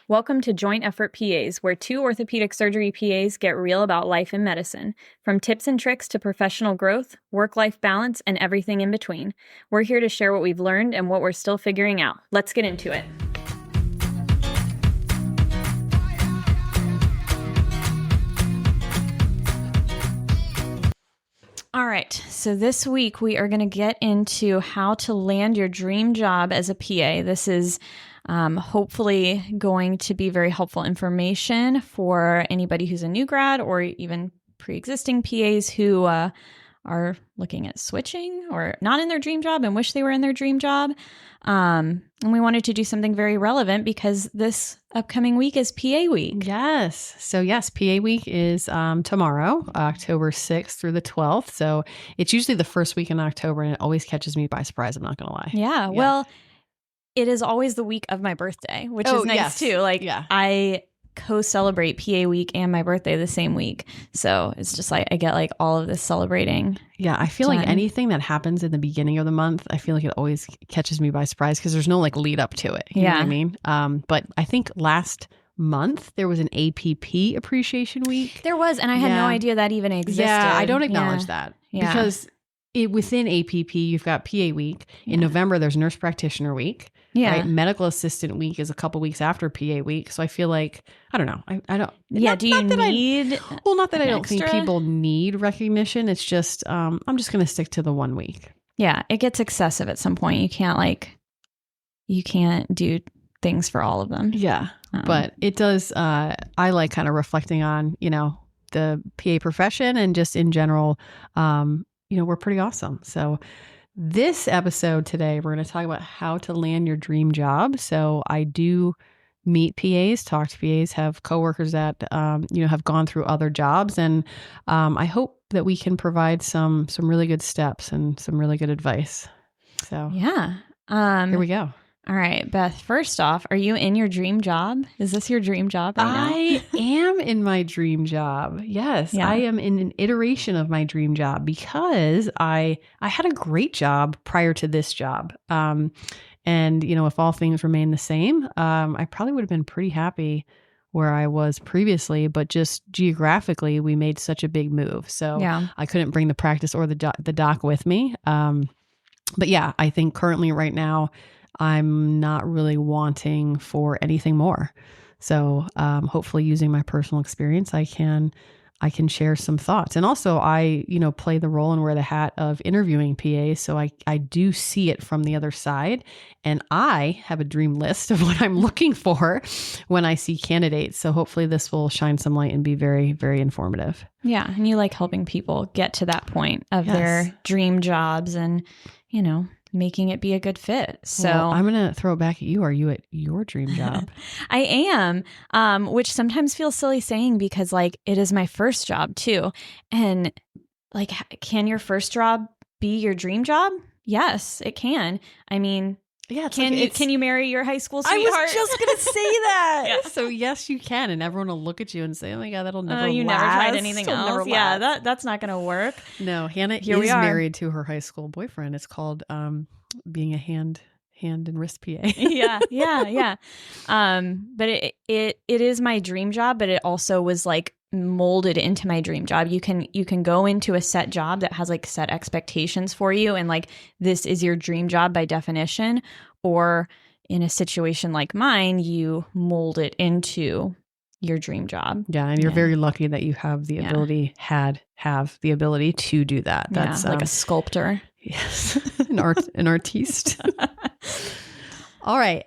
Welcome to Joint Effort PAs, where two orthopedic surgery PAs get real about life in medicine. From tips and tricks to professional growth, work-life balance, and everything in between. We're here to share what we've learned and what we're still figuring out. Let's get into it. All right, so this week we are going to get into how to land your dream job as a PA. This is hopefully going to be very helpful information for anybody who's a new grad or even pre-existing PAs who are looking at switching or not in their dream job and wish they were in their dream job. And we wanted to do something very relevant because this upcoming week is PA week. Yes. So yes, PA week is tomorrow, October 6th through the 12th. So it's usually the first week in October and it always catches me by surprise. I'm not going to lie. Yeah. Well, it is always the week of my birthday, which is nice too. I co-celebrate PA week and my birthday the same week. So it's just like I get like all of this celebrating. Yeah, I feel like anything that happens in the beginning of the month, I feel like it always catches me by surprise because there's no like lead up to it. You know what I mean? But I think last month there was an APP appreciation week. There was, and I had no idea that even existed. Yeah, I don't acknowledge that because within APP, you've got PA week. In November, there's nurse practitioner week. Yeah. Right? Medical assistant week is a couple weeks after PA week. So I feel like, I don't know. I don't. Yeah. Do you need? Not that I don't think people need recognition. It's just, I'm just going to stick to the 1 week. Yeah. It gets excessive at some point. You can't do things for all of them. Yeah. But it does, I like kind of reflecting on, the PA profession and just in general, we're pretty awesome. So this episode today, we're going to talk about how to land your dream job. So I do meet PAs, talk to PAs, have coworkers that, have gone through other jobs. And I hope that we can provide some really good steps and some really good advice. So yeah, here we go. All right, Beth, first off, are you in your dream job? Is this your dream job right now? I am in my dream job. Yes, I am in an iteration of my dream job because I had a great job prior to this job. And, if all things remain the same, I probably would have been pretty happy where I was previously, but just geographically, we made such a big move. So I couldn't bring the practice or the doc with me. But yeah, I think currently right now, I'm not really wanting for anything more. So hopefully using my personal experience, I can share some thoughts. And also I, play the role and wear the hat of interviewing PAs. So I do see it from the other side. And I have a dream list of what I'm looking for when I see candidates. So hopefully this will shine some light and be very, very informative. Yeah. And you like helping people get to that point of their dream jobs and, making it be a good fit. So I'm going to throw it back at you. Are you at your dream job? I am, which sometimes feels silly saying because it is my first job too. And can your first job be your dream job? Yes, it can. I mean, can you marry your high school sweetheart? I was just going to say that. So yes, you can. And everyone will look at you and say, oh my God, that'll never last. You never tried anything else. Yeah, that's not going to work. No, Hannah is married to her high school boyfriend. It's called being a hand and wrist PA. Yeah. But it is my dream job, but it also was molded into my dream job. You can go into a set job that has set expectations for you and this is your dream job by definition, or in a situation like mine, you mold it into your dream job. Yeah, and you're very lucky that you have the ability have the ability to do that. That's like a sculptor. Yes. an artiste. All right.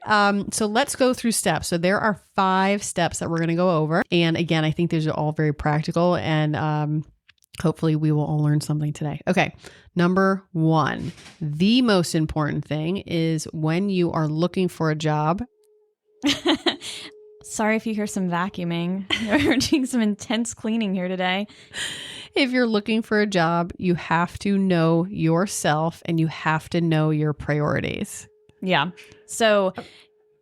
So let's go through steps. So there are 5 steps that we're going to go over. And again, I think these are all very practical and hopefully we will all learn something today. Okay. Number 1, the most important thing is when you are looking for a job. Sorry if you hear some vacuuming. We're doing some intense cleaning here today. If you're looking for a job, you have to know yourself and you have to know your priorities. Yeah. So,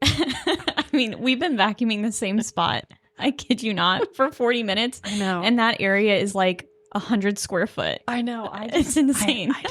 I mean, we've been vacuuming the same spot. I kid you not, for 40 minutes. I know. And that area is 100 square foot. I know. It's insane. I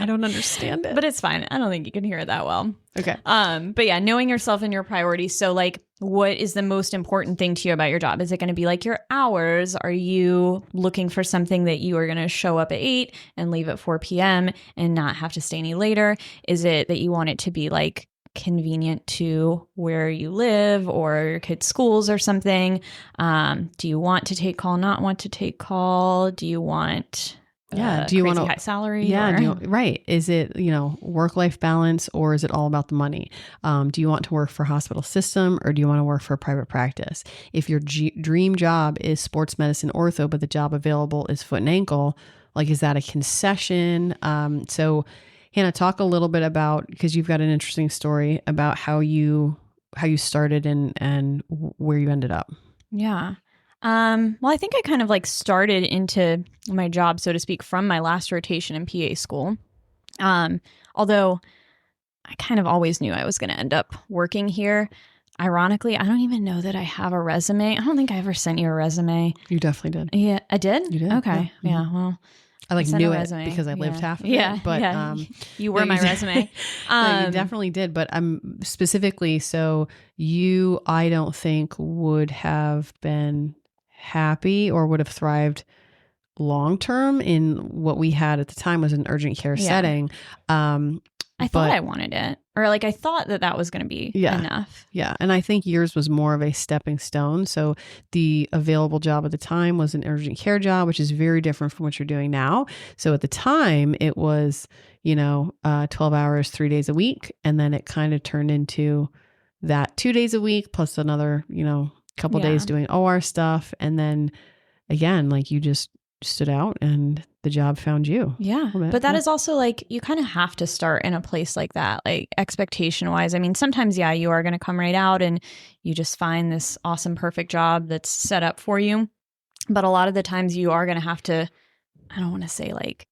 don't understand it. But it's fine. I don't think you can hear it that well. Okay. But yeah, knowing yourself and your priorities. So like, what is the most important thing to you about your job? Is it going to be like your hours? Are you looking for something that you are going to show up at 8 and leave at 4 p.m. and not have to stay any later? Is it that you want it to be like convenient to where you live or your kids' schools or something? Do you want to take call, not want to take call? Do you want do you want high salary? Yeah, right. Is it, work-life balance, or is it all about the money? Do you want to work for a hospital system, or do you want to work for a private practice? If your dream job is sports medicine ortho, but the job available is foot and ankle, like, is that a concession? So Hannah, talk a little bit about, because you've got an interesting story about how you started and where you ended up. Yeah. Well, I think I kind of like started into my job, so to speak, from my last rotation in PA school. Although I kind of always knew I was going to end up working here. Ironically, I don't even know that I have a resume. I don't think I ever sent you a resume. You definitely did. Yeah, I did? You did? Okay. Yeah. Well, I knew it because I lived half of it. But you were my resume. No, you definitely did. But specifically, so I don't think would have been happy or would have thrived long term in what we had at the time was an urgent care setting. I thought I wanted it, or like I thought that was going to be enough. Yeah. And I think yours was more of a stepping stone. So the available job at the time was an urgent care job, which is very different from what you're doing now. So at the time it was, 12 hours, 3 days a week. And then it kind of turned into that 2 days a week plus another, couple days doing OR stuff. And then again, like you just stood out and the job found you. Yeah. But that is also like, you kind of have to start in a place like that, like expectation wise. I mean, sometimes, you are going to come right out and you just find this awesome, perfect job that's set up for you. But a lot of the times you are going to have to, I don't want to say like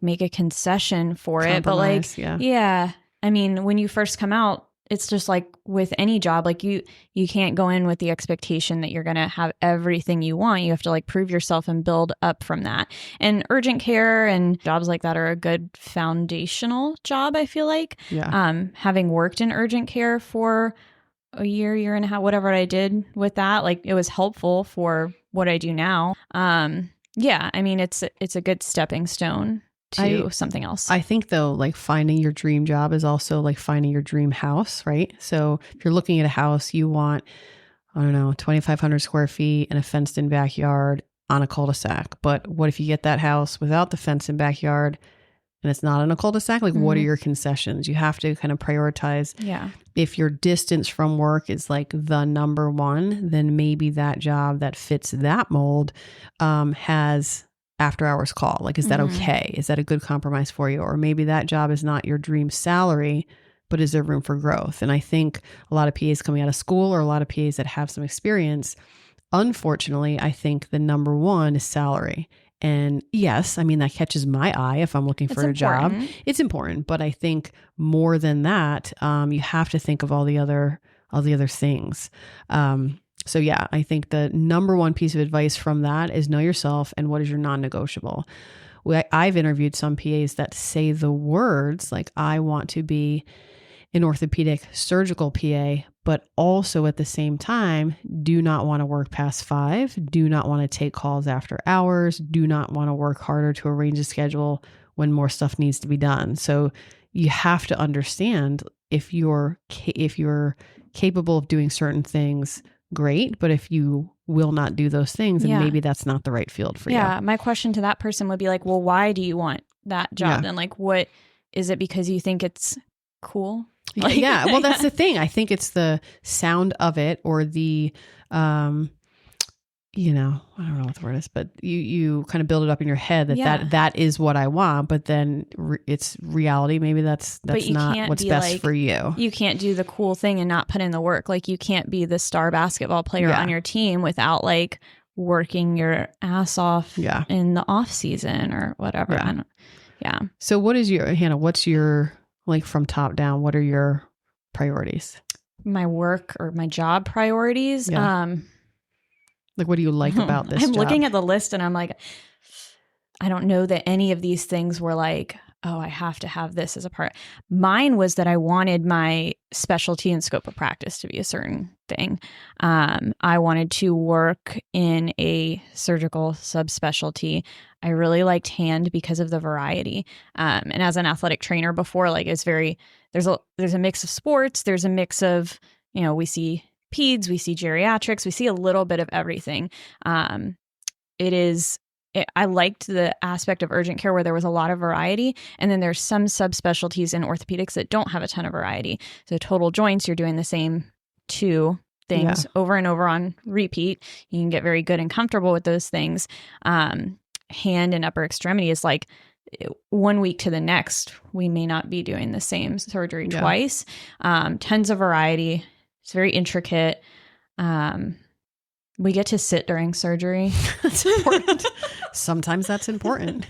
make a concession for it, but like, I mean, when you first come out, it's just like with any job, like you can't go in with the expectation that you're going to have everything you want. You have to like prove yourself and build up from that. And urgent care and jobs like that are a good foundational job, I feel like. Yeah. Having worked in urgent care for a year and a half, whatever I did with that, like it was helpful for what I do now. Yeah, I mean, it's a good stepping stone to something else. I think though, like finding your dream job is also like finding your dream house, right? So if you're looking at a house, you want, 2,500 square feet and a fenced in backyard on a cul-de-sac. But what if you get that house without the fenced in backyard and it's not in a cul-de-sac? Like what are your concessions? You have to kind of prioritize. Yeah. If your distance from work is like the number one, then maybe that job that fits that mold has after hours call. Like, is that okay? Is that a good compromise for you? Or maybe that job is not your dream salary, but is there room for growth? And I think a lot of PAs coming out of school or a lot of PAs that have some experience, unfortunately, I think the number one is salary. And yes, I mean, that catches my eye if I'm looking for a job. It's important. But I think more than that, you have to think of all the other things. So yeah, I think the number one piece of advice from that is know yourself and what is your non-negotiable. I've interviewed some PAs that say the words like, I want to be an orthopedic surgical PA, but also at the same time, do not want to work past 5, do not want to take calls after hours, do not want to work harder to arrange a schedule when more stuff needs to be done. So you have to understand if you're capable of doing certain things, great. But if you will not do those things, then maybe that's not the right field for you. Yeah. My question to that person would be like, well, why do you want that job? Then like, what is it because you think it's cool? Like, well, that's the thing. I think it's the sound of it or the, I don't know what the word is, but you kind of build it up in your head that is what I want, but then it's reality. Maybe that's not what's best for you. You can't do the cool thing and not put in the work. Like you can't be the star basketball player on your team without like working your ass off in the off season or whatever. So Hannah, what's your, like from top down, what are your priorities? My work or my job priorities? Like, what do you like about this I'm job? looking at the list and I'm like, I don't know that any of these things were like, oh, I have to have this as a part. Mine was that I wanted my specialty and scope of practice to be a certain thing. I wanted to work in a surgical subspecialty. I really liked hand because of the variety. And as an athletic trainer before, like it's very, there's a mix of sports. There's a mix of, we see peds, we see geriatrics, we see a little bit of everything. I liked the aspect of urgent care where there was a lot of variety. And then there's some subspecialties in orthopedics that don't have a ton of variety. So total joints, you're doing the same two things over and over on repeat. You can get very good and comfortable with those things. Hand and upper extremity is like 1 week to the next, we may not be doing the same surgery twice. Tons of variety. It's very intricate. We get to sit during surgery. That's important. Sometimes that's important.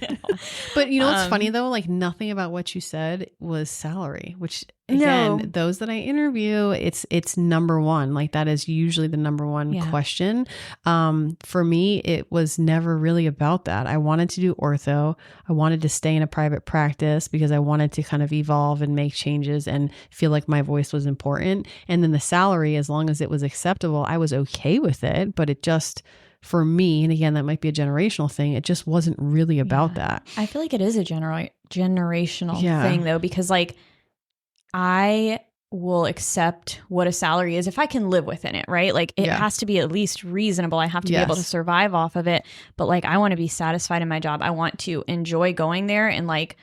But what's funny though? Like nothing about what you said was salary, which again, those that I interview, it's number one. Like that is usually the number one question. For me, it was never really about that. I wanted to do ortho. I wanted to stay in a private practice because I wanted to kind of evolve and make changes and feel like my voice was important. And then the salary, as long as it was acceptable, I was okay with it. But it just, for me, and again, that might be a generational thing, it just wasn't really about that. I feel like it is a generational thing though, because like I will accept what a salary is if I can live within it, right? Like it has to be at least reasonable. I have to be able to survive off of it. But like I want to be satisfied in my job. I want to enjoy going there and like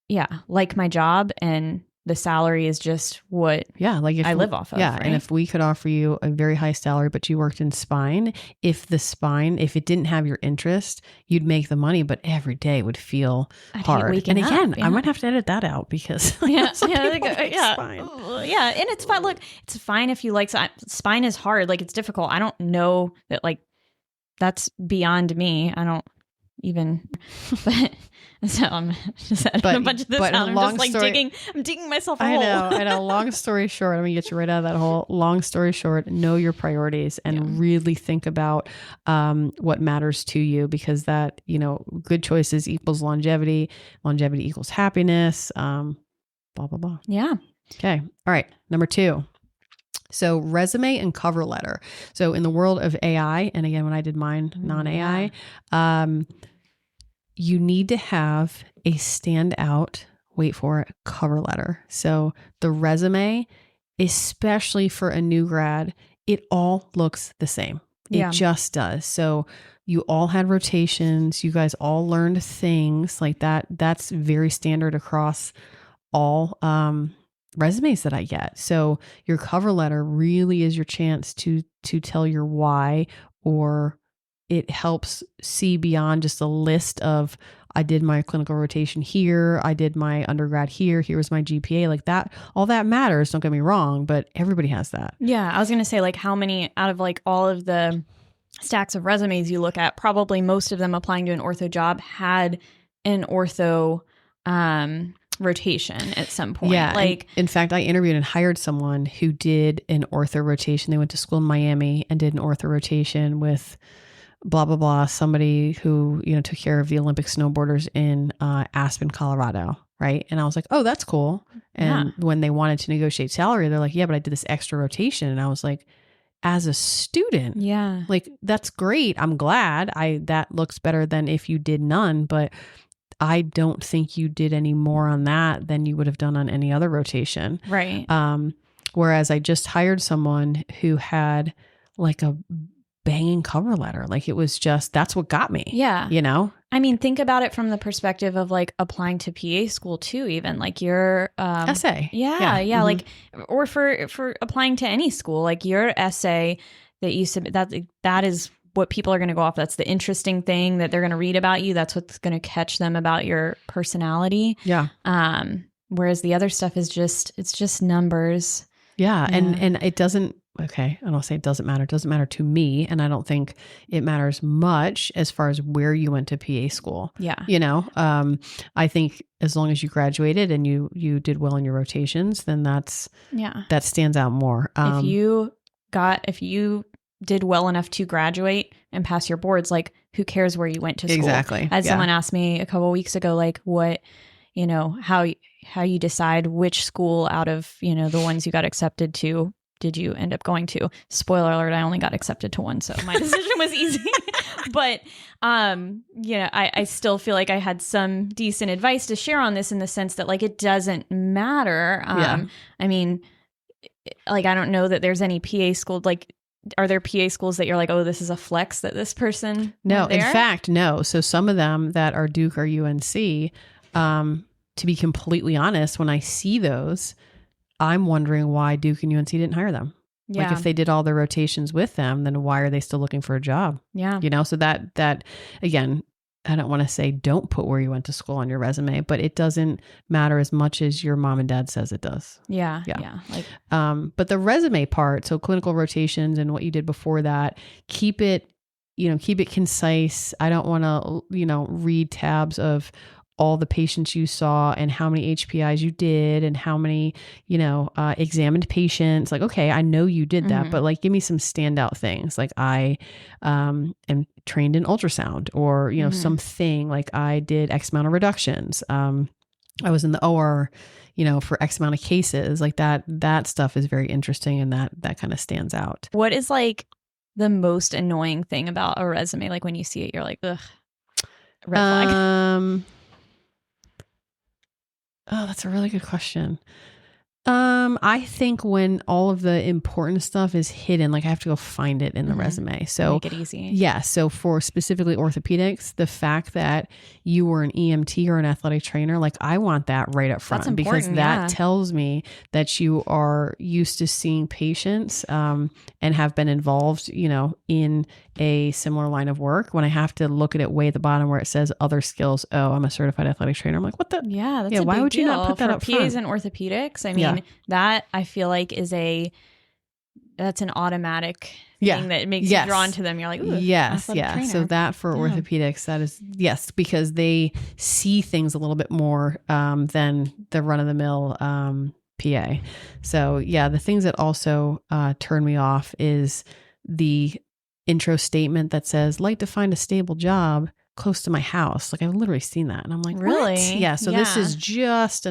my job, and the salary is just what I live off of. Yeah. Right? And if we could offer you a very high salary, but you worked in spine, if it didn't have your interest, you'd make the money, but every day would feel hard. And again, I might have to edit that out because spine. And it's fine. Look, it's fine if you like spine is hard. Like it's difficult. I don't know that like that's beyond me. I don't even, but so I'm just adding a bunch of this out. I'm just like I'm digging myself a hole. I know. Long story short, I'm gonna get you right out of that hole. Long story short, know your priorities and really think about what matters to you, because that, good choices equals longevity. Longevity equals happiness. Blah, blah, blah. Yeah. Okay. All right. Number 2. So resume and cover letter. So in the world of AI, and again, when I did mine, non-AI, you need to have a standout, wait for it, cover letter. So the resume, especially for a new grad, it all looks the same. It just does. So you all had rotations. You guys all learned things like that. That's very standard across all resumes that I get. So your cover letter really is your chance to tell your why, or it helps see beyond just a list of, I did my clinical rotation here, I did my undergrad here, here was my GPA, like that. All that matters, don't get me wrong, but everybody has that. Yeah, I was going to say, like, how many out of like all of the stacks of resumes you look at, probably most of them applying to an ortho job had an ortho rotation at some point. Yeah. Like, in fact, I interviewed and hired someone who did an ortho rotation. They went to school in Miami and did an ortho rotation with blah, blah, blah, somebody who, took care of the Olympic snowboarders in Aspen, Colorado. Right. And I was like, oh, that's cool. And when they wanted to negotiate salary, they're like, yeah, but I did this extra rotation. And I was like, as a student, like, that's great. I'm glad that looks better than if you did none, but I don't think you did any more on that than you would have done on any other rotation. Right. Whereas I just hired someone who had like a banging cover letter. Like it was just, that's what got me. Yeah. I mean, think about it from the perspective of like applying to PA school too, even like your essay. Yeah. Mm-hmm. Like, or for applying to any school, like your essay that you submit, that is what people are going to go off. That's the interesting thing that they're going to read about you. That's what's going to catch them about your personality. Yeah. Whereas the other stuff is just numbers. Yeah. And it doesn't, okay, I don't say it doesn't matter. It doesn't matter to me. And I don't think it matters much as far as where you went to PA school. Yeah. I think as long as you graduated and you did well in your rotations, then that stands out more. If you did well enough to graduate and pass your boards, like who cares where you went to school? Exactly. As someone asked me a couple of weeks ago, like what, how you decide which school out of, the ones you got accepted to did you end up going to? Spoiler alert, I only got accepted to one, so my decision was easy. But, I still feel like I had some decent advice to share on this in the sense that like, it doesn't matter. I mean, like, I don't know that there's any PA school, like, are there PA schools that you're like, oh, this is a flex that this person? No, in fact, no. So some of them that are Duke or UNC, to be completely honest, when I see those, I'm wondering why Duke and UNC didn't hire them. Yeah. Like if they did all the rotations with them, then why are they still looking for a job? Yeah. So that again, I don't want to say don't put where you went to school on your resume, but it doesn't matter as much as your mom and dad says it does. Yeah. Like, but the resume part, so clinical rotations and what you did before that, keep it concise. I don't want to, read tabs of all the patients you saw and how many HPIs you did and how many, examined patients. Like, okay, I know you did that, but like, give me some standout things. Like I am trained in ultrasound or, something like I did X amount of reductions. I was in the OR, for X amount of cases. Like that stuff is very interesting. And that kind of stands out. What is like the most annoying thing about a resume? Like when you see it, you're like, ugh, red flag. Oh, that's a really good question. I think when all of the important stuff is hidden, like I have to go find it in the resume. So make it easy. Yeah. So for specifically orthopedics, the fact that you were an EMT or an athletic trainer, like I want that right up front because that tells me that you are used to seeing patients, and have been involved, in a similar line of work. When I have to look at it way at the bottom where it says other skills, oh, I'm a certified athletic trainer. I'm like, what the? Yeah. That's a why big would you deal. not put that for up PAs front? and orthopedics? I mean, that I feel like is that's an automatic thing that makes you drawn to them. You're like, ooh, yes. Yeah. trainer. So that for orthopedics, that is, yes, because they see things a little bit more, than the run of the mill, PA. So the things that also, turn me off is the intro statement that says, like to find a stable job close to my house. Like I've literally seen that. And I'm like, really? What? Yeah. So this is just a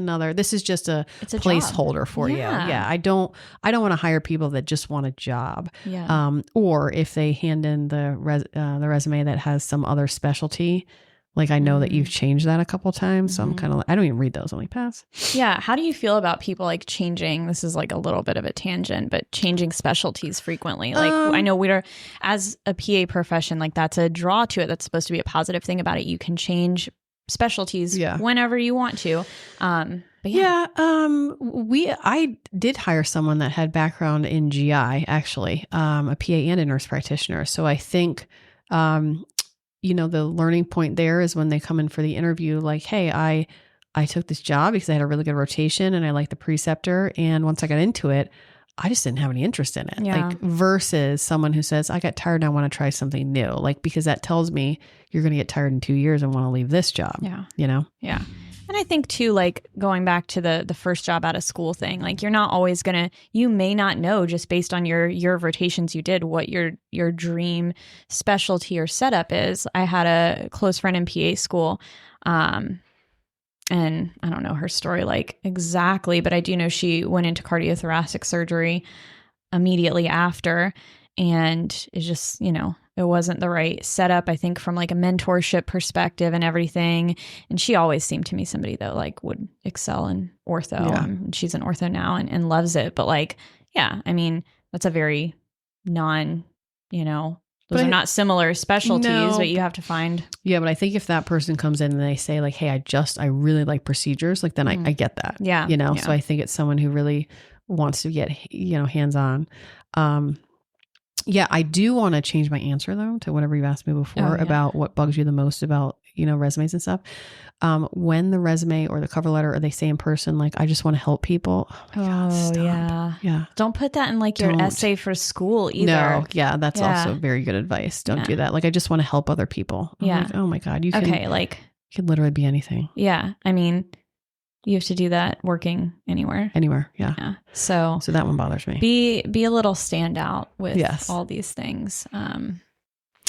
placeholder job. for you. Yeah. I don't want to hire people that just want a job. Yeah. Or if they hand in the resume that has some other specialty, like I know that you've changed that a couple of times. So I'm kind of, I don't even read those, only pass. Yeah. How do you feel about people like changing, this is like a little bit of a tangent, but changing specialties frequently? Like I know we're, as a PA profession, like that's a draw to it. That's supposed to be a positive thing about it. You can change specialties whenever you want to. But I did hire someone that had background in GI, actually, a PA and a nurse practitioner. So I think, the learning point there is when they come in for the interview, like, hey, I took this job because I had a really good rotation and I liked the preceptor. And once I got into it, I just didn't have any interest in it. Yeah. Like versus someone who says, I got tired and I want to try something new. Like, because that tells me you're going to get tired in 2 years and want to leave this job. Yeah. Yeah. And I think too, like going back to the first job out of school thing, like you're not always you may not know just based on your year of rotations you did what your dream specialty or setup is. I had a close friend in PA school, and I don't know her story like exactly, but I do know she went into cardiothoracic surgery immediately after, and it's just, it wasn't the right setup, I think, from like a mentorship perspective and everything. And she always seemed to me somebody that like would excel in ortho. And she's in ortho now and loves it. But like, I mean, that's a very those are not similar specialties, but you have to find. Yeah. But I think if that person comes in and they say like, hey, I really like procedures, like then I get that. Yeah. So I think it's someone who really wants to get, hands-on. I do want to change my answer though to whatever you've asked me before about what bugs you the most about, resumes and stuff. When the resume or the cover letter or they say in person, like, I just want to help people. Yeah. Don't put that in like your essay for school either. No. Yeah. That's also very good advice. Don't do that. Like, I just want to help other people. I'm like, oh my God, you can literally be anything. Yeah. I mean, You have to do that working anywhere. Anywhere. Yeah. Yeah. So that one bothers me. Be a little standout with all these things.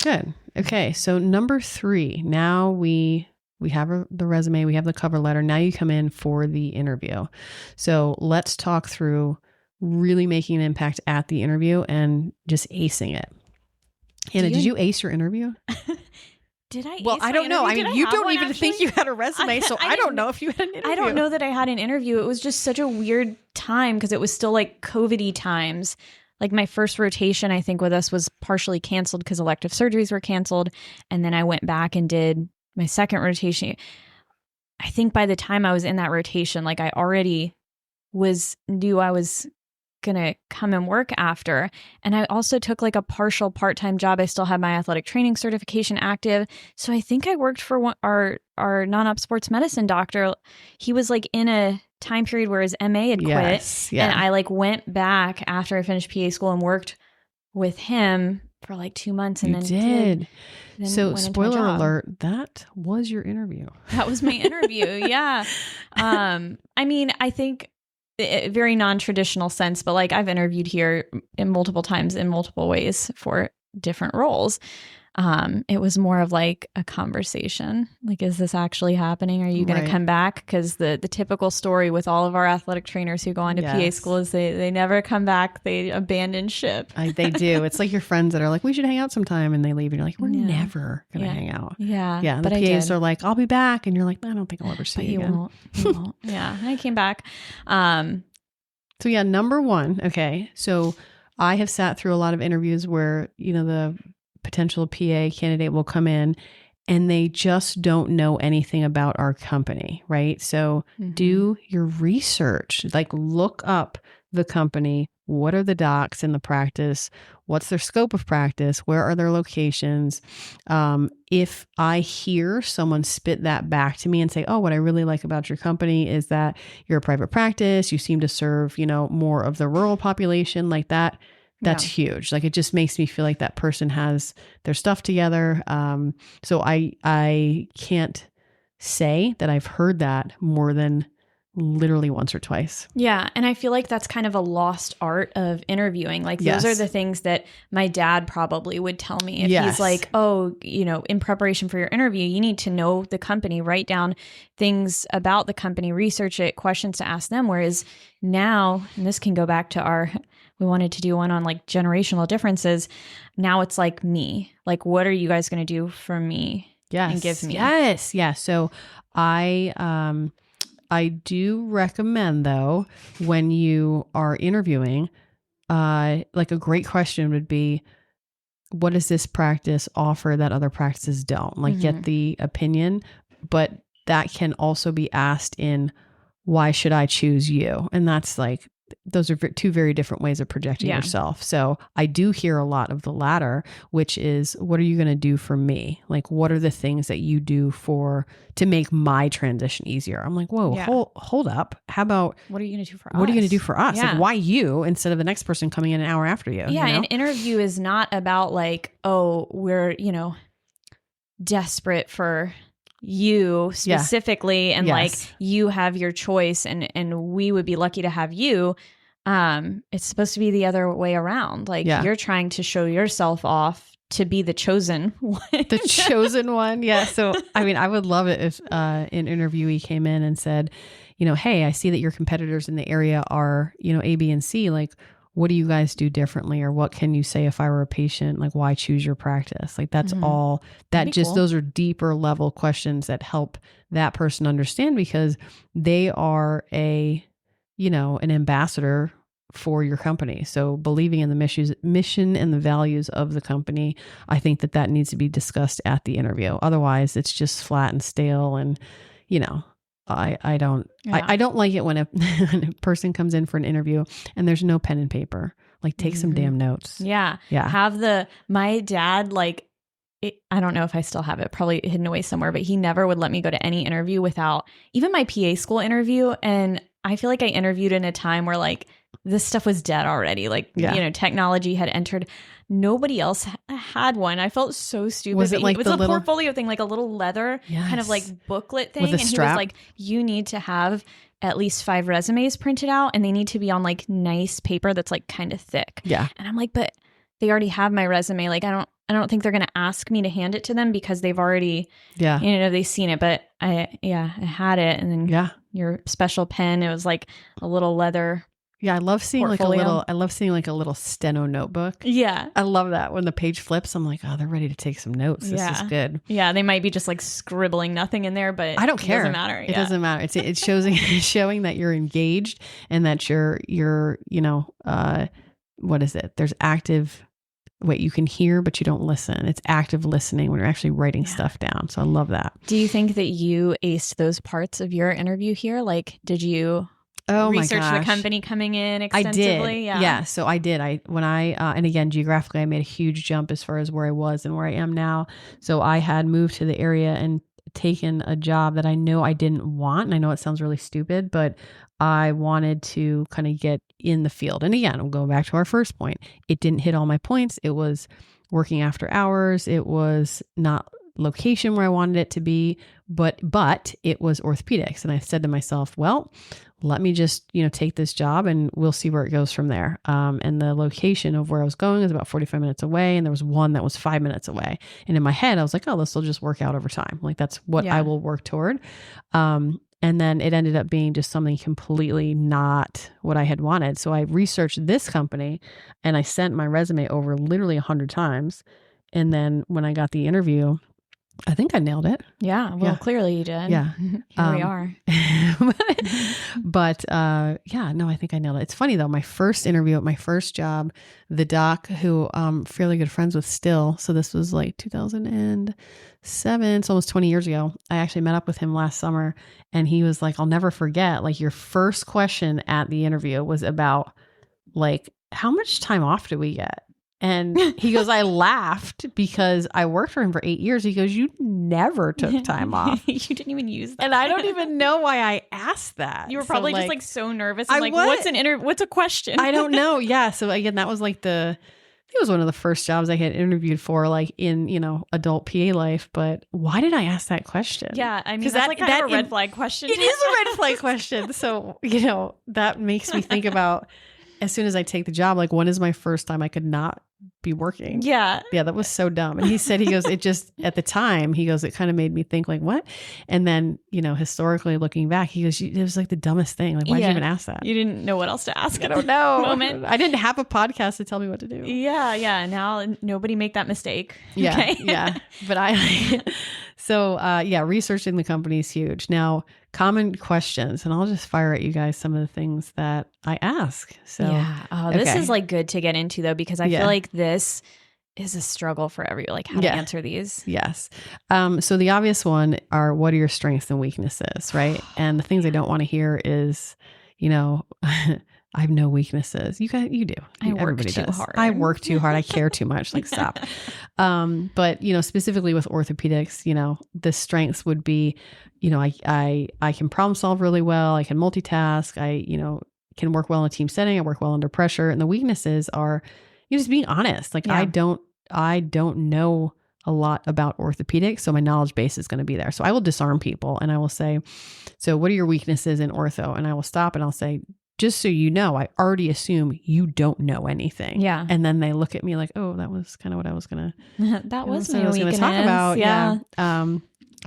Good. Okay. So number 3, now we have the resume, we have the cover letter. Now you come in for the interview. So let's talk through really making an impact at the interview and just acing it. Hannah, did you ace your interview? Did I? Well, I don't know. I mean, you don't even think you had a resume, so I don't know if you had an interview. I don't know that I had an interview. It was just such a weird time because it was still like COVID-y times. Like my first rotation, I think with us was partially canceled because elective surgeries were canceled. And then I went back and did my second rotation. I think by the time I was in that rotation, like I already knew I was gonna come and work after. And I also took like a partial part-time job. I still had my athletic training certification active. So I think I worked for our non-op sports medicine doctor. He was like in a time period where his MA had quit. And I like went back after I finished PA school and worked with him for like 2 months. And then So spoiler alert, that was your interview. That was my interview. Yeah. I mean, I think a very non-traditional sense, but like I've interviewed here in multiple times in multiple ways for different roles. It was more of like a conversation. Like, is this actually happening? Are you going to come back? Because the typical story with all of our athletic trainers who go on to PA school is they never come back. They abandon ship. They do. It's like your friends that are like, we should hang out sometime. And they leave and you're like, we're never going to hang out. Yeah. Yeah. The PAs are like, I'll be back. And you're like, I don't think I'll ever see you again. You won't. Yeah. I came back. So yeah, number 1. Okay. So I have sat through a lot of interviews where, the potential PA candidate will come in and they just don't know anything about our company, right? So do your research, like look up the company. What are the docs in the practice? What's their scope of practice? Where are their locations? If I hear someone spit that back to me and say, oh, what I really like about your company is that you're a private practice. You seem to serve, more of the rural population like that. That's huge. Like it just makes me feel like that person has their stuff together. So I can't say that I've heard that more than literally once or twice. Yeah. And I feel like that's kind of a lost art of interviewing. Like those are the things that my dad probably would tell me if he's like, oh, in preparation for your interview, you need to know the company, write down things about the company, research it, questions to ask them. Whereas now, and this can go back to we wanted to do one on like generational differences. Now it's like me, like, what are you guys going to do for me? And give me? Yes. Yeah. So I do recommend though, when you are interviewing, like a great question would be, what does this practice offer that other practices don't? Like get the opinion, but that can also be asked in, why should I choose you? And that's like, those are 2 very different ways of projecting yourself. So I do hear a lot of the latter, which is, what are you going to do for me? Like, what are the things that you do to make my transition easier? I'm like, whoa, hold up. How about, what are you going to do for us? What are you going to do for us? Like, why you instead of the next person coming in an hour after you? Yeah. An interview is not about like, oh, we're, desperate for you specifically and like you have your choice and we would be lucky to have you. It's supposed to be the other way around. Like you're trying to show yourself off to be the chosen one. The chosen one. Yeah. So, I mean, I would love it if an interviewee came in and said, hey, I see that your competitors in the area are, A, B, and C. Like, what do you guys do differently? Or what can you say if I were a patient? Like, why choose your practice? Like, that's all that just, those are deeper level questions that help that person understand, because they are an ambassador for your company. So believing in the mission and the values of the company, I think that needs to be discussed at the interview. Otherwise it's just flat and stale. And, I don't like it when a person comes in for an interview and there's no pen and paper. Like, take some damn notes. Yeah. Yeah. My dad, like, I don't know if I still have it, probably hidden away somewhere, but he never would let me go to any interview without even my PA school interview. And I feel like I interviewed in a time where like this stuff was dead already. Like, technology had entered. Nobody else had one. I felt so stupid. Was it like it was the a little portfolio thing, like a little leather kind of like booklet thing. With a and strap? He was like, you need to have at least 5 resumes printed out, and they need to be on like nice paper that's like kind of thick. Yeah. And I'm like, but they already have my resume. Like, I don't think they're going to ask me to hand it to them because they've already, they've seen it. But I had it. And then your special pen, it was like a little leather. Yeah. I love seeing portfolio. like a little steno notebook. Yeah. I love that. When the page flips, I'm like, oh, they're ready to take some notes. This is good. Yeah. They might be just like scribbling nothing in there, but I don't care. It doesn't matter. It doesn't matter. It's showing that you're engaged and that you're what is it? There's active. Wait, you can hear, but you don't listen. It's active listening when you're actually writing stuff down. So I love that. Do you think that you aced those parts of your interview here? Like, did you research the company coming in extensively? I did. Yeah. So I did. And again, geographically, I made a huge jump as far as where I was and where I am now. So I had moved to the area and taken a job that I know I didn't want. And I know it sounds really stupid, but I wanted to kind of get in the field. And again, I'm going back to our first point. It didn't hit all my points. It was working after hours. It was not location where I wanted it to be, but it was orthopedics. And I said to myself, well, let me just, take this job and we'll see where it goes from there. And the location of where I was going is about 45 minutes away. And there was one that was 5 minutes away. And in my head, I was like, oh, this will just work out over time. Like that's what I will work toward. And then it ended up being just something completely not what I had wanted. So I researched this company and I sent my resume over literally 100 times. And then when I got the interview, I think I nailed it. Yeah. Well, clearly you did. Yeah. Here we are. But I think I nailed it. It's funny though. My first interview at my first job, the doc who I'm fairly good friends with still. So this was like 2007. It's almost 20 years ago. I actually met up with him last summer and he was like, I'll never forget, like your first question at the interview was about like, how much time off do we get? And he goes, I laughed because I worked for him for 8 years. He goes, you never took time off. You didn't even use that. And I don't even know why I asked that. You were probably just like so nervous. And like, what's a question? I don't know. Yeah. So again, that was like it was one of the first jobs I had interviewed for, like in, adult PA life. But why did I ask that question? Yeah. I mean, that's like kind of a red flag question. It is a red flag question. So, that makes me think about as soon as I take the job, like when is my first time I could not be working? Yeah. Yeah. That was so dumb. And he said, it just, at the time, it kind of made me think like, what? And then, historically looking back, he goes, it was like the dumbest thing. Like, why'd you even ask that? You didn't know what else to ask. I don't know. Moment. I didn't have a podcast to tell me what to do. Yeah. Yeah. Now nobody make that mistake. Yeah. Okay? Yeah. But researching the company is huge. Now, common questions, and I'll just fire at you guys some of the things that I ask. So this is like good to get into though, because I feel like this is a struggle for everyone, like how to answer these. Yes. So the obvious one are, what are your strengths and weaknesses, right? And the things I don't want to hear is, I have no weaknesses. You do. Everybody does. Hard. I work too hard. I care too much. Like, stop. But specifically with orthopedics, the strengths would be, I can problem solve really well. I can multitask. I, can work well in a team setting. I work well under pressure. And the weaknesses are, just being honest. Like, I don't know a lot about orthopedics, so my knowledge base is going to be there. So I will disarm people and I will say, so what are your weaknesses in ortho? And I will stop and I'll say, just so you know, I already assume you don't know anything. Yeah. And then they look at me like, oh, that was kind of what I was going to talk about. Yeah.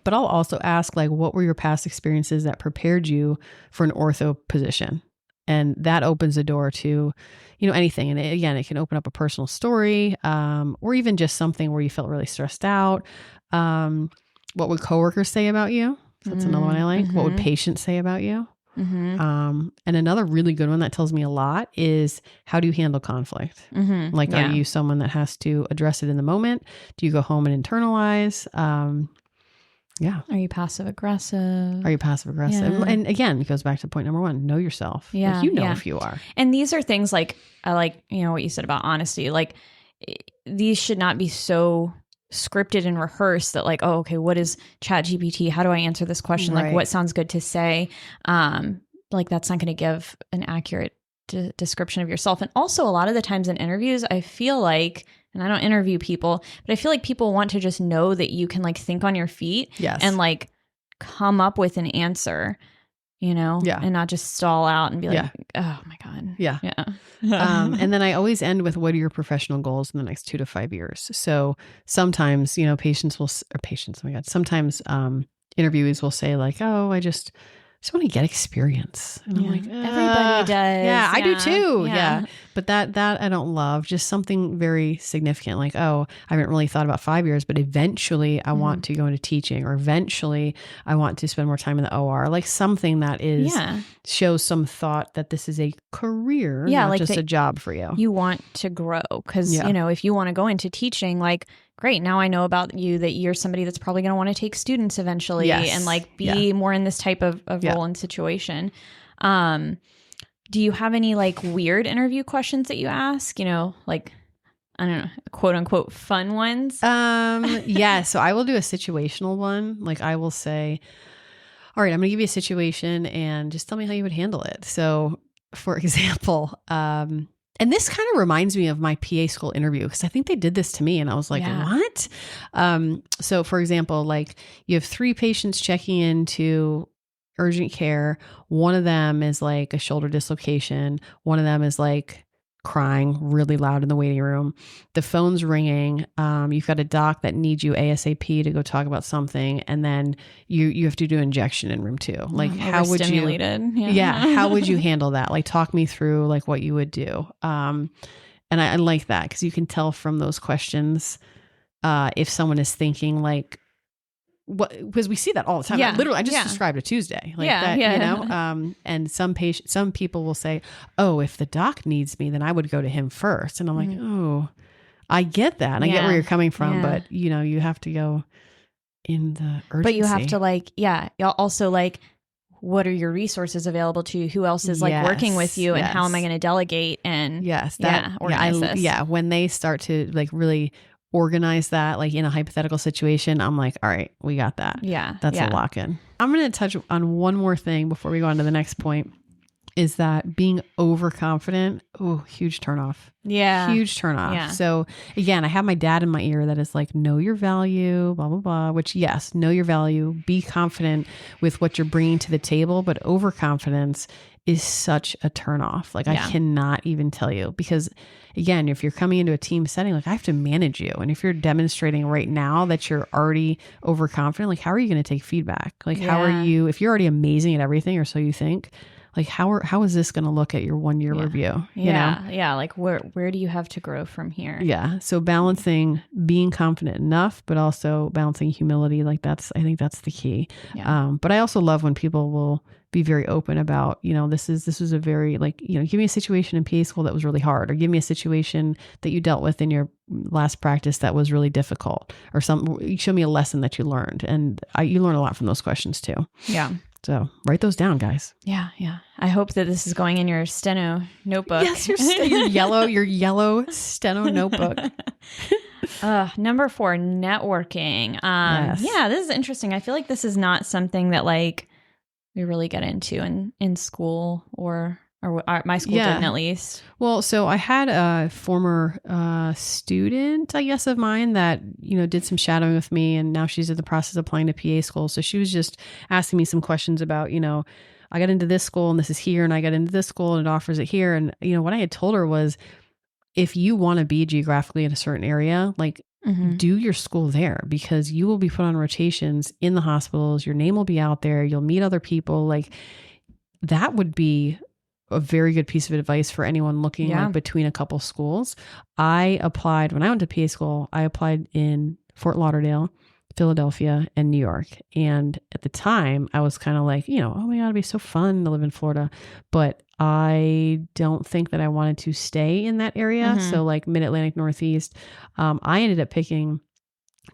But I'll also ask, like, what were your past experiences that prepared you for an ortho position? And that opens the door to, anything. And it can open up a personal story, or even just something where you felt really stressed out. What would coworkers say about you? That's another one I like. Mm-hmm. What would patients say about you? Mm-hmm. And another really good one that tells me a lot is, how do you handle conflict? Mm-hmm. Like, are you someone that has to address it in the moment? Do you go home and internalize? Are you passive aggressive? Yeah. And again, it goes back to point number one, know yourself. Yeah. Like, if you are. And these are things like, I like, what you said about honesty. Like, these should not be so scripted and rehearsed that like, oh, okay, what is ChatGPT? How do I answer this question? Right. Like, what sounds good to say? Like, that's not going to give an accurate description of yourself. And also a lot of the times in interviews, I feel like, and I don't interview people, but I feel like people want to just know that you can like think on your feet and like come up with an answer, you know, and not just stall out and be like, oh my God. Yeah. And then I always end with, what are your professional goals in the next 2 to 5 years? So sometimes, you know, sometimes interviewees will say like, oh, I just want to get experience. And I'm like, everybody does. Yeah, I do too. Yeah. But that I don't love. Just something very significant, like, oh, I haven't really thought about 5 years, but eventually I want to go into teaching, or eventually I want to spend more time in the OR. Like something that is shows some thought that this is a career, not like just a job for you. You want to grow because, you know, if you want to go into teaching, like, great, now I know about you that you're somebody that's probably going to want to take students eventually and like be more in this type of role and situation. Do you have any like weird interview questions that you ask, you know, like, I don't know, quote unquote fun ones? Yeah. So I will do a situational one. Like I will say, all right, I'm going to give you a situation and just tell me how you would handle it. So for example, and this kind of reminds me of my PA school interview, because I think they did this to me and I was like, what? So for example, like you have 3 patients checking into urgent care. One of them is like a shoulder dislocation. One of them is like crying really loud in the waiting room. The phone's ringing. You've got a doc that needs you ASAP to go talk about something. And then you have to do an injection in room 2. Like how would you, how would you handle that? Like talk me through like what you would do. And I like that because you can tell from those questions, if someone is thinking like, what, because we see that all the time. I just described a Tuesday like that, you know, and some people will say, oh, if the doc needs me, then I would go to him first. And I'm like, oh, I get that. And I get where you're coming from, but you know, you have to go in the urgency. But you have to like, also like, what are your resources available to you? Who else is like working with you and how am I going to delegate and organize this? When they start to like really organize that, like in a hypothetical situation, I'm like, all right, we got that. That's a lock in. I'm going to touch on one more thing before we go on to the next point, is that being overconfident. Oh, huge turnoff. Huge turnoff. So again, I have my dad in my ear that is like, know your value, blah, blah, blah, which yes, know your value, be confident with what you're bringing to the table, but overconfidence is such a turnoff. Like I cannot even tell you, because again, if you're coming into a team setting, like I have to manage you. And if you're demonstrating right now that you're already overconfident, like how are you going to take feedback? Like how are you, if you're already amazing at everything, or so you think, like how is this going to look at your 1 year review? You know? Like where do you have to grow from here? So balancing being confident enough, but also balancing humility. Like I think that's the key. But I also love when people will be very open about, you know, this was a very like, you know, give me a situation in PA school that was really hard, or give me a situation that you dealt with in your last practice that was really difficult, or you show me a lesson that you learned. And you learn a lot from those questions too. So write those down, guys. I hope that this is going in your steno notebook. Yes, your yellow steno notebook. Number 4, networking. This is interesting. I feel like this is not something that like we really get into in school or my school didn't, at least. Well, so I had a former student, I guess, of mine that, you know, did some shadowing with me, and now she's in the process of applying to PA school. So she was just asking me some questions about, you know, I got into this school and this is here, and I got into this school and it offers it here. And, you know, what I had told her was, if you want to be geographically in a certain area, like do your school there, because you will be put on rotations in the hospitals. Your name will be out there. You'll meet other people. Like that would be a very good piece of advice for anyone looking like between a couple schools. I applied when I went to PA school. I applied in Fort Lauderdale, Philadelphia, and New York. And at the time I was kind of like, you know, oh my God, it'd be so fun to live in Florida. But I don't think that I wanted to stay in that area. So like Mid-Atlantic, Northeast. I ended up picking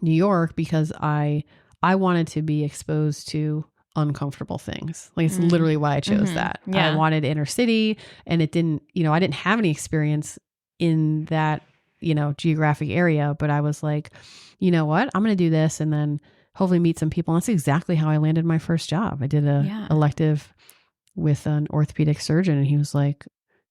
New York because I wanted to be exposed to uncomfortable things. Like it's literally why I chose that. I wanted inner city, and it didn't, you know, I didn't have any experience in that, you know, geographic area, but I was like, you know what, I'm going to do this and then hopefully meet some people. And that's exactly how I landed my first job. I did a elective with an orthopedic surgeon, and he was like,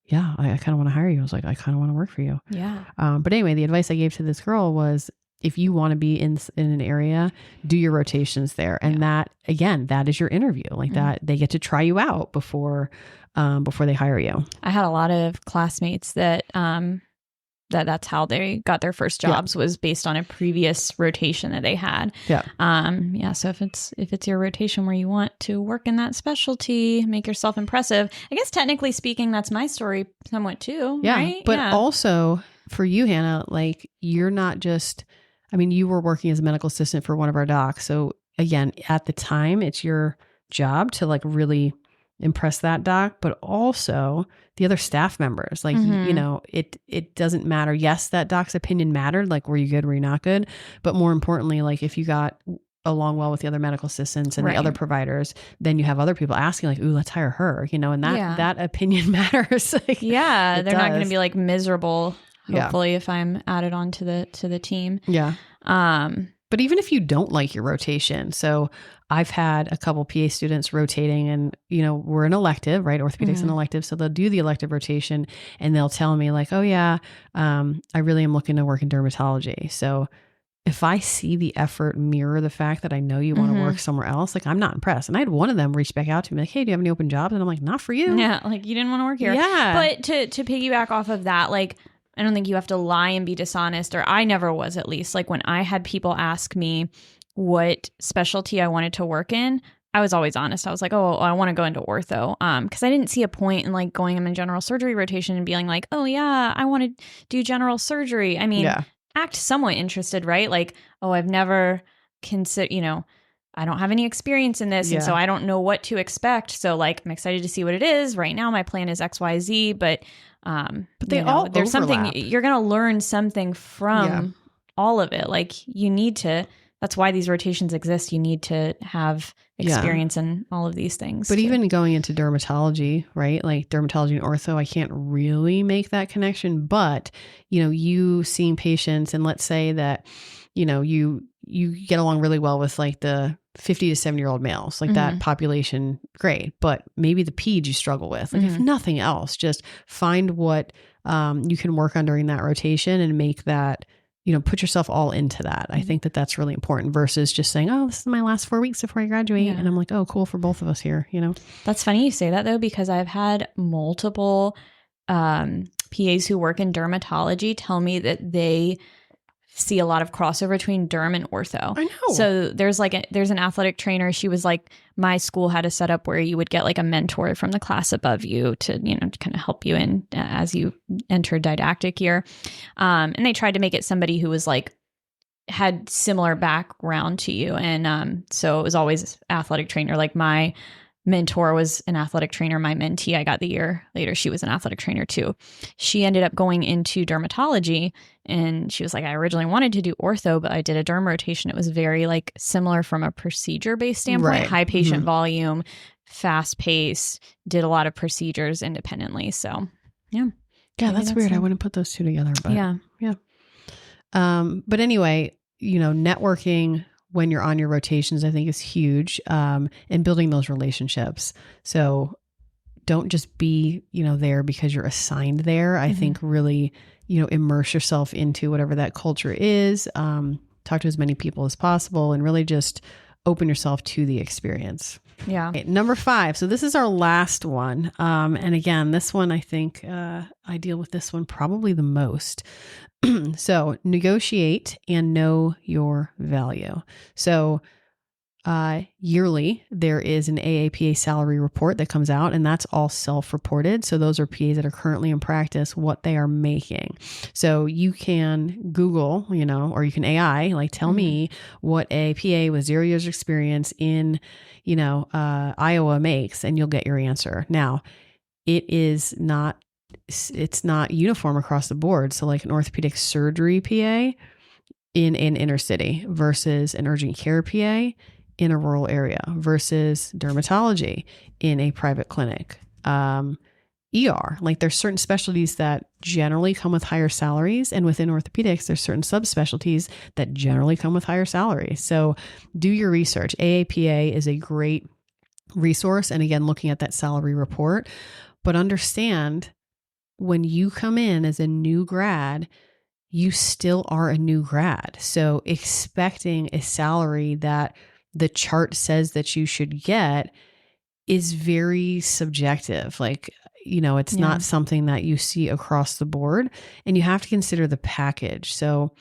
yeah, I kind of want to hire you. I was like, I kind of want to work for you. Yeah. But anyway, the advice I gave to this girl was, if you want to be in an area, do your rotations there. And that, again, that is your interview. Like that, they get to try you out before they hire you. I had a lot of classmates that, that's how they got their first jobs, was based on a previous rotation that they had. Yeah. So if it's your rotation where you want to work in that specialty, make yourself impressive. I guess technically speaking, that's my story somewhat too. Yeah. Right? But also for you, Hannah, like you're not just, I mean, you were working as a medical assistant for one of our docs. So again, at the time, it's your job to like really impress that doc, but also the other staff members. Like, you know, it doesn't matter. Yes, that doc's opinion mattered. Like, were you good? Were you not good? But more importantly, like if you got along well with the other medical assistants and the other providers, then you have other people asking like, ooh, let's hire her, you know, and that opinion matters. Like, they're not going to be like miserable, hopefully, if I'm added on to the team. Yeah. But even if you don't like your rotation, so I've had a couple PA students rotating and, you know, we're an elective, right? Orthopedics an elective. So they'll do the elective rotation and they'll tell me like, oh yeah, I really am looking to work in dermatology. So if I see the effort mirror the fact that I know you want to work somewhere else, like I'm not impressed. And I had one of them reach back out to me like, hey, do you have any open jobs? And I'm like, not for you. Yeah. Like you didn't want to work here. Yeah. But to piggyback off of that, like, I don't think you have to lie and be dishonest, or I never was, at least. Like when I had people ask me what specialty I wanted to work in, I was always honest. I was like, oh, I want to go into ortho. Because I didn't see a point in like going in general surgery rotation and being like, oh yeah, I want to do general surgery. I mean, act somewhat interested, right? Like, oh, I've never considered, you know, I don't have any experience in this. And so I don't know what to expect. So like, I'm excited to see what it is. Right now, my plan is XYZ, but they all there's overlap. something you're going to learn something from all of it. Like you need to, that's why these rotations exist. You need to have experience in all of these things. But even going into dermatology, right? Like dermatology and ortho, I can't really make that connection, but you know, you seeing patients and let's say that, you know, you get along really well with like the 50 to 70-year-old males, like that population, great. But maybe the peds you struggle with, like if nothing else, just find what you can work on during that rotation and make that, you know, put yourself all into that. I think that that's really important versus just saying, oh, this is my last 4 weeks before I graduate. And I'm like, oh, cool for both of us here, you know? That's funny you say that though, because I've had multiple PAs who work in dermatology tell me that they see a lot of crossover between derm and ortho. I know. So there's an athletic trainer. She was like, my school had a setup where you would get like a mentor from the class above you to, you know, to kind of help you in as you enter didactic year. And they tried to make it somebody who was like, had similar background to you. And so it was always athletic trainer. Like my mentor was an athletic trainer. My mentee, I got the year later, she was an athletic trainer too. She ended up going into dermatology and she was like, I originally wanted to do ortho, but I did a derm rotation. It was very like similar from a procedure-based standpoint, high patient volume, fast pace, did a lot of procedures independently. So yeah. Yeah, that's weird. I wouldn't put those two together, but yeah. But anyway, you know, networking when you're on your rotations, I think is huge, and building those relationships. So don't just be, you know, there because you're assigned there. I think really, you know, immerse yourself into whatever that culture is, talk to as many people as possible and really just open yourself to the experience. Yeah. Okay, number 5. So this is our last one. And again, this one, I think I deal with this one probably the most. So negotiate and know your value. So yearly, there is an AAPA salary report that comes out, and that's all self-reported. So those are PAs that are currently in practice, what they are making. So you can Google, you know, or you can AI, like tell me what a PA with 0 years experience in, you know, Iowa makes, and you'll get your answer. Now, it's not uniform across the board. So like an orthopedic surgery PA in an inner city versus an urgent care PA in a rural area versus dermatology in a private clinic. ER, like there's certain specialties that generally come with higher salaries, and within orthopedics, there's certain subspecialties that generally come with higher salaries. So do your research. AAPA is a great resource. And again, looking at that salary report, but understand when you come in as a new grad, you still are a new grad. So expecting a salary that the chart says that you should get is very subjective. Like, it's not something that you see across the board, and you have to consider the package. So,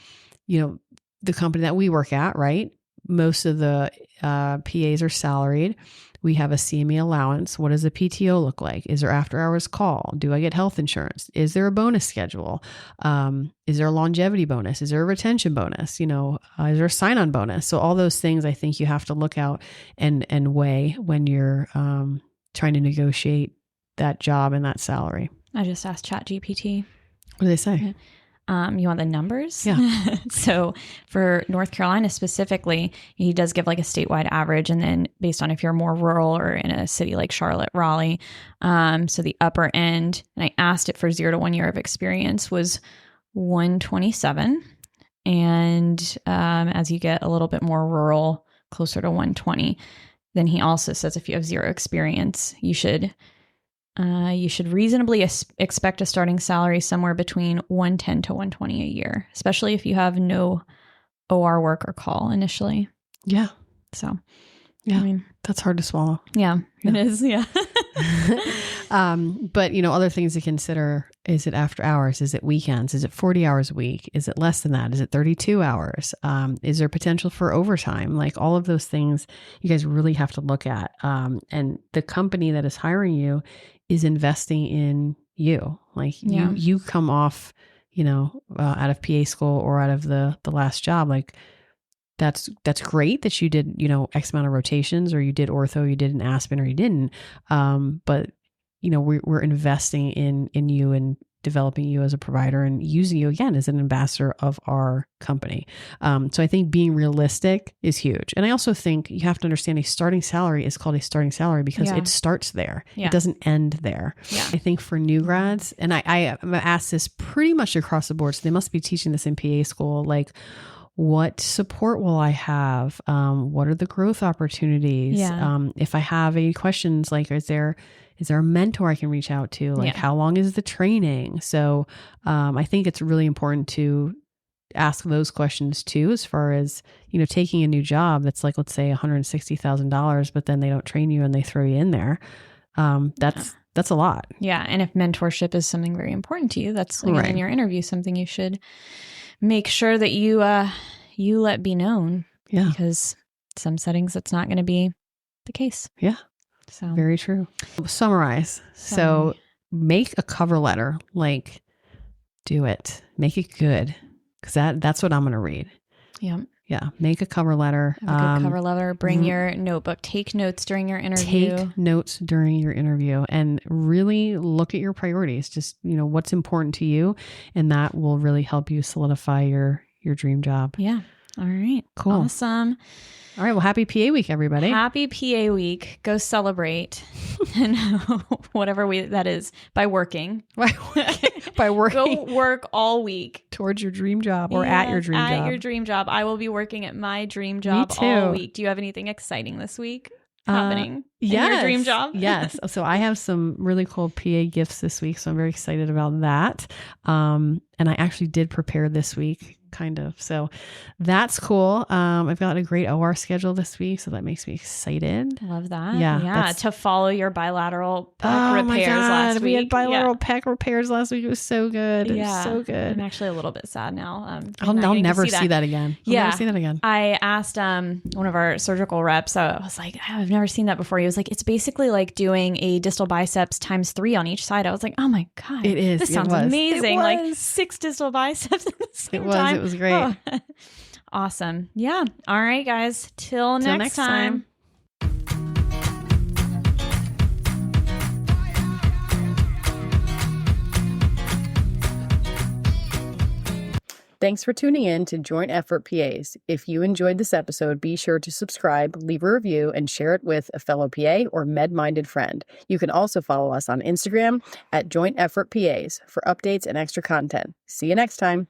the company that we work at, right? Most of the PAs are salaried. We have a CME allowance. What does a PTO look like? Is there after hours call? Do I get health insurance? Is there a bonus schedule? Is there a longevity bonus? Is there a retention bonus? Is there a sign-on bonus? So all those things I think you have to look out and weigh when you're trying to negotiate that job and that salary. I just asked ChatGPT. What do they say? You want the numbers? Yeah. So for North Carolina specifically, he does give like a statewide average, and then based on if you're more rural or in a city like Charlotte, Raleigh. So the upper end, and I asked it for 0 to 1 year of experience, was 127. And as you get a little bit more rural, closer to 120. Then he also says if you have 0 experience, you should reasonably expect a starting salary somewhere between 110 to 120 a year, especially if you have no OR work or call initially. Yeah. So, yeah, that's hard to swallow. Yeah, it is. Yeah. But other things to consider: is it after hours? Is it weekends? Is it 40 hours a week? Is it less than that? Is it 32 hours? Is there potential for overtime? Like all of those things, you guys really have to look at. And the company that is hiring you is investing in you. Like you come off, out of PA school or out of the last job. Like that's great that you did, X amount of rotations, or you did ortho, you did an Aspen, or you didn't. But we're investing in you and developing you as a provider and using you again as an ambassador of our company. So I think being realistic is huge. And I also think you have to understand a starting salary is called a starting salary because it starts there. Yeah. It doesn't end there. Yeah. I think for new grads, and I asked this pretty much across the board, so they must be teaching this in PA school, like, what support will I have? What are the growth opportunities? Yeah. If I have any questions, like, is there a mentor I can reach out to? Like, how long is the training? So I think it's really important to ask those questions too, as far as, taking a new job that's like, let's say $160,000, but then they don't train you and they throw you in there. That's a lot. Yeah. And if mentorship is something very important to you, that's again, in your interview, something you should make sure that you let be known. Yeah. Because some settings, that's not going to be the case. Yeah. So very true. Summarize. So make a cover letter, like do it, make it good. Cause that's what I'm going to read. Yeah. Yeah. Make a cover letter. Have a good cover letter. Bring your notebook. Take notes during your interview. Take notes during your interview and really look at your priorities. Just, what's important to you. And that will really help you solidify your dream job. Yeah. All right. Cool. Awesome. All right. Well, happy PA week, everybody. Happy PA week. Go celebrate. And whatever that is by working. By working. Go work all week. Towards your dream job or at your dream job. At your dream job. I will be working at my dream job all week. Do you have anything exciting this week happening in your dream job? Yes. So I have some really cool PA gifts this week. So I'm very excited about that. And I actually did prepare this week. Kind of. So that's cool. I've got a great OR schedule this week, so that makes me excited. Love that. Yeah. To follow your bilateral pec repairs last week. We had bilateral pec repairs last week. It was so good. It was so good. I'm actually a little bit sad now. I'll never see that again. I'll never see that again. I asked one of our surgical reps, I was like, I've never seen that before. He was like, it's basically like doing a distal biceps times 3 on each side. I was like, oh my God. It is. This sounds amazing. Like 6 distal biceps at the same time. It was great. Oh. Awesome. Yeah. All right, guys. Till next time. Thanks for tuning in to Joint Effort PAs. If you enjoyed this episode, be sure to subscribe, leave a review, and share it with a fellow PA or med-minded friend. You can also follow us on Instagram at Joint Effort PAs for updates and extra content. See you next time.